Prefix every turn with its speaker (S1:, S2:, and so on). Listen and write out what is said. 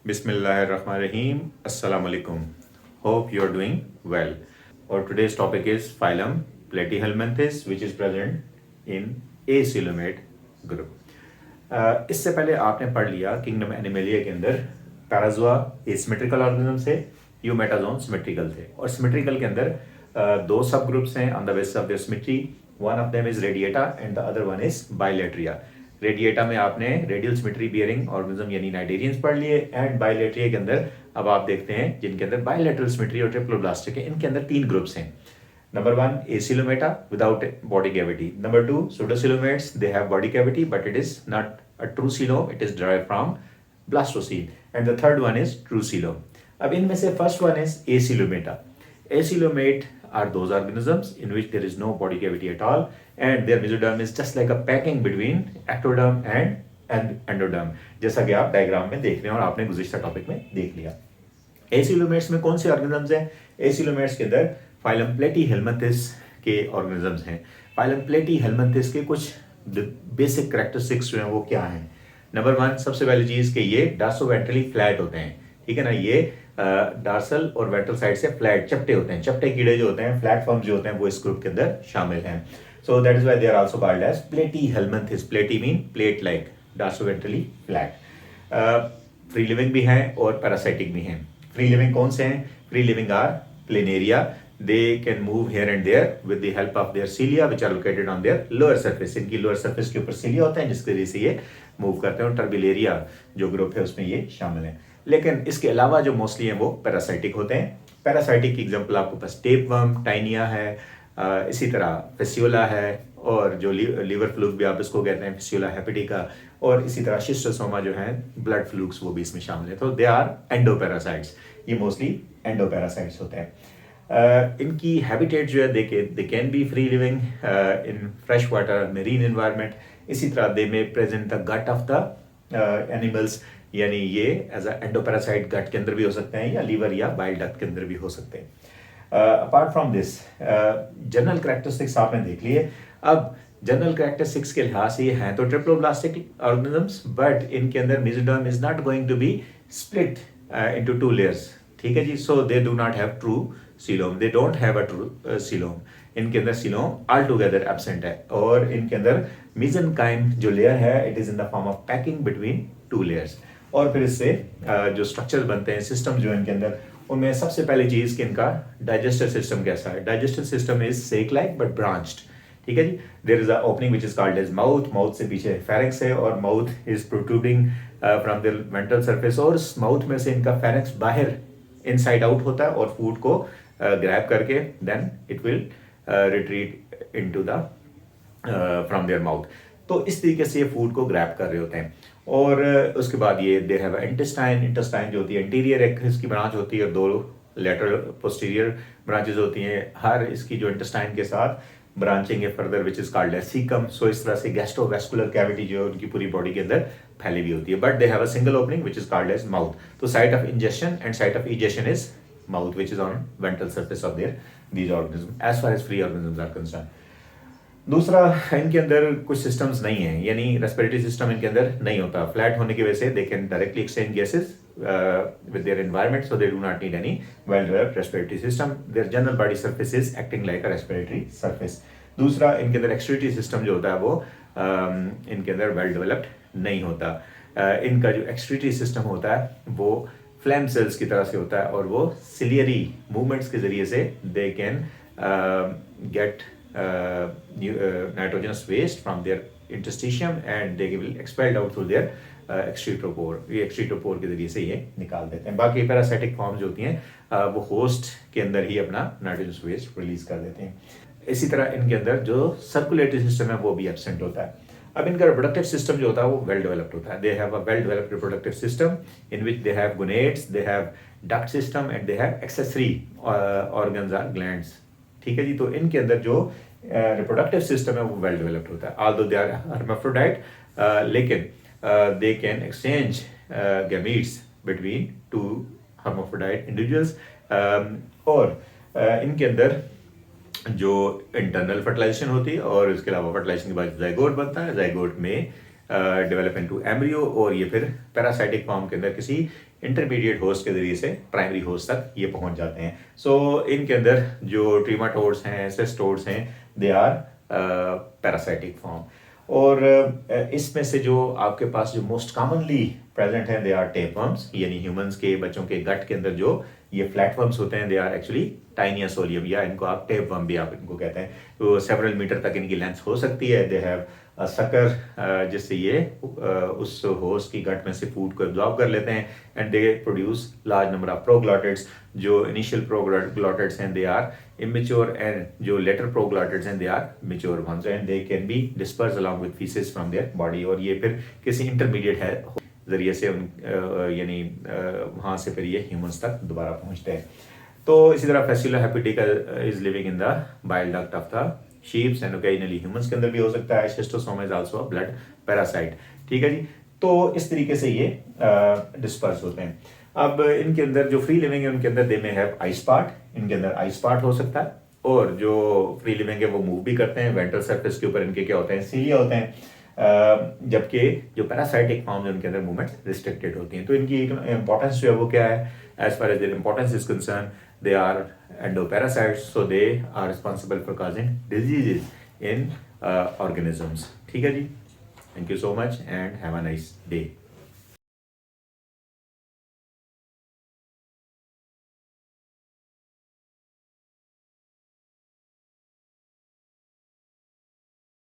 S1: Bismillahirrahmanirrahim. Assalamu alaikum. Hope you are doing well. Our today's topic is phylum Platyhelminthes, which is present in acoelomate group. इससे पहले आपने पढ़ लिया kingdom animalia के अंदर Parazoa asymmetrical organisms थे, यूमेटाजोन symmetrical थे, और सिमेट्रिकल के अंदर दो सब ग्रुप्स हैं on the basis of their symmetry. One of them is radiata and the other one is bilateria. Radiata में आपने रेडियल सिमेट्री बियरिंग ऑर्गेनिज्म यानी नाइडेरियंस पढ़ लिए, एंड बाइलेट्रिया के अंदर अब आप देखते हैं जिनके अंदर बाइलेटरल सिमेट्री और ट्रिप्लोब्लास्टिक है. इनके अंदर तीन ग्रुप्स हैं. Number one, acoelomata without body cavity. Number two, pseudocoelomates. They have body cavity, but it is not a true coelom. It is derived from blastocele. And the third one is true coelom. अब इनमें से first one is acoelomata. Acoelomate are those organisms in which there is no body cavity at all, and their mesoderm is just like a packing between ectoderm and endoderm. जैसा कि आप diagram में देख रहे हैं और आपने गुज़िश्ता टॉपिक में देख लिया. एसिलोमेट्स में कौन से ऑर्गेनिजम्स हैं? एसिलोमेट्स के अंदर फाइलम प्लेटीहेल्मिंथेस के ऑर्गेनिजम्स हैं. फाइलम प्लेटीहेल्मिंथेस के कुछ बेसिक कैरेक्टरिस्टिक्स जो हैं वो क्या हैं? नंबर वन, सबसे पहली चीज़ कि ये डार्सोवेंट्रली फ्लैट होते हैं. ठीक है ना, ये डार्सल और वेंट्रल साइड से फ्लैट चपटे होते हैं. चपटे कीड़े जो होते हैं, फ्लैट फॉर्म्स जो होते हैं, वो इस ग्रुप के अंदर शामिल हैं. So that is why they are also called as platyhelminthes. Platy mean plate like, dorsoventrally flat. Free living भी हैं और पैरासाइटिक भी हैं. फ्री लिविंग कौन से हैं? Free living are planaria. They can move here and there with the help of their cilia, which are located on their lower surface. इनकी lower surface के ऊपर cilia होते हैं जिसके वजह से ये move करते हैं, और टर्बिलेरिया जो ग्रुप है उसमें ये शामिल है. लेकिन इसके अलावा जो मोस्टली हैं वो पैरासाइटिक होते हैं. पैरासाइटिक की एग्जांपल आपके पास टेपवर्म, टाइनिया है, इसी तरह फेसियोला है, और जो लीवर फ्लूक भी आप इसको कहते हैं, फेसियोला हेपेटिका, और इसी तरह शिस्टोसोमा जो है, ब्लड फ्लूक्स, वो भी इसमें शामिल है. तो दे आर एंडोपैरासाइट्स. ये मोस्टली एंडोपैरासाइट्स होते हैं. इनकी हैबिटेट जो है they can be free living in fresh water, marine environment. इसी तरह दे में present the gut of the animals, यानी ये एज अ एंडोपैरासाइट गट के अंदर भी हो सकते हैं, या लीवर या बाइल डक्ट के अंदर भी हो सकते हैं. Apart from this, general characteristics आपने देख लिए. अब जनरल कैरेक्टरिस्टिक्स के लिहाज से ये हैं तो ट्रिप्लोब्लास्टिक ऑर्गेनिजम्स, बट इनके अंदर mesoderm is not going to be split into two layers. ठीक है जी. So they do not have true coelom. They don't have a true coelom. इनके अंदर सीलोम ऑल टुगेदर एब्सेंट है, और इनके अंदर मेसेनकाइम जो लेयर है, it is in the form of packing between two layers. और फिर इससे जो स्ट्रक्चर बनते हैं, सिस्टम जो है इनके अंदर, उनमें सबसे पहली चीज कि इनका डाइजेस्टिव सिस्टम कैसा है. Digestive system is sac like but branched. ठीक है जी. There is a opening which is called as mouth. Mouth से पीछे फेरिंक्स है, और mouth is protruding from their ventral surface, और माउथ में से इनका फेरिंक्स बाहर इनसाइड आउट होता है, और फूड को ग्रैब करके then it will retreat into the from their mouth. तो इस तरीके से ये फूड को ग्रैब कर रहे होते हैं. और उसके बाद ये दे हैव इंटेस्टाइन. इंटेस्टाइन जो होती है, इंटीरियर एक इसकी ब्रांच होती है, और दो लेटरल पोस्टीरियर ब्रांचेज होती हैं. हर इसकी जो इंटेस्टाइन के साथ ब्रांचिंग है further which is called as caecum. So इस तरह से गैस्ट्रोवेस्कुलर कैविटी जो है उनकी पूरी बॉडी के अंदर फैली हुई होती है, but they have a single opening which is called as mouth. तो site of ingestion and site of egestion is mouth, which is on ventral surface of these organisms, as far as free organisms are concerned. दूसरा, इनके अंदर कुछ systems नहीं है, यानी respiratory system इनके अंदर नहीं होता. फ्लैट होने की वजह से they can directly exchange gases with their environment, so they do not need any well-developed respiratory system. Their general body surface is acting like a respiratory surface. दूसरा, इनके अंदर एक्सक्रीटरी सिस्टम जो होता है वो इनके अंदर वेल डेवलप्ड नहीं होता. इनका जो एक्सक्रीटरी सिस्टम होता है वो फ्लैम सेल्स की तरह से होता है, और वो सिलियरी मूवमेंट्स के जरिए से they can get nitrogenous waste from their interstitium, and they will expelled out through their excretopore. ये एक्सक्रीटोपोर के जरिए से ये निकाल देते हैं. बाकी पैरासाइटिक फॉर्म्स जो होती हैं वो होस्ट के अंदर ही अपना नाइट्रोजनस वेस्ट रिलीज कर देते हैं. इसी तरह इनके अंदर जो सर्कुलेटरी सिस्टम है वो भी एब्सेंट होता है. अब इनका रिप्रोडक्टिव सिस्टम जो होता है वो वेल डेवलप्ड होता है. They have a well developed reproductive system in which they have gonads, they have duct system, and they have accessory organs or glands. ठीक है जी. तो इनके अंदर जो रिप्रोडक्टिव सिस्टम है वो वेल डेवलप्ड होता है. ऑल्दो दे आर हर्माफ्रोडाइट, लेकिन they can exchange gametes between two hermaphrodite individuals. और इनके अंदर जो इंटरनल फर्टिलाइजेशन होती है, और इसके अलावा फर्टिलाइजेशन के बाद जाइगोट बनता है. जाइगोट में डेवलप इनटू एम्ब्रियो, और ये फिर पैरासाइटिक फॉर्म के अंदर किसी इंटरमीडिएट होस्ट के ज़रिए से प्राइमरी होस्ट तक ये पहुंच जाते हैं। सो इनके अंदर जो ट्रीमाटोड्स हैं, सिस्टोड्स हैं, दे आर पैरासाइटिक फॉर्म। और इसमें से जो आपके पास जो मोस्ट कॉमनली प्रेजेंट हैं, दे आर टेपवर्म्स, यानी ह्यूमंस के बच्चों के गट के अंदर जो ये फ्लैटवर्म्स होते हैं, they are actually taenia solium, या इनको आप टेपवर्म भी आप इनको कहते हैं। तो सेवरल मीटर तक इनकी लेंथ हो सकती है। दे हैव सकर, जिससे ये उस होस्ट की गट में से फूड को एब्जॉर्ब कर लेते हैं, and they produce large number of proglottids. जो इनिशियल प्रोग्लॉटिड्स हैं, दे आर immature, and जो later प्रोग्लॉटिड्स हैं, they are mature ones, and they can be dispersed along with feces from their body। और ये फिर किसी इंटरमीडिएट है जरिए से यानी वहाँ से फिर ये ह्यूमंस तक दोबारा पहुँचते हैं। तो इसी तरह fasciola hepatica is living in the bile duct of the sheeps, and occasionally humans के अंदर भी हो सकता है। Schistosoma is also a blood parasite. ठीक है जी। तो इस तरीके से ये डिस्पर्स होते हैं। अब इनके अंदर जो फ्री लिविंग है, उनके अंदर दे में हैव आइस पार्ट, इनके अंदर आइस पार्ट हो सकता है। और जो फ्री लिविंग है वो मूव भी करते हैं। वेंट्रल सरफेस के ऊपर इनके क्या होते हैं, सीलिया होते हैं। जबकि जो पैरासाइटिक फॉर्म है, उनके अंदर मूवमेंट रिस्ट्रिक्टेड होती हैं। तो इनकी इंपॉर्टेंस जो है वो क्या है, as far as their importance is concern, they are endoparasites, so they are responsible for causing diseases in organisms. ठीक है जी। Thank you so much and have a nice day.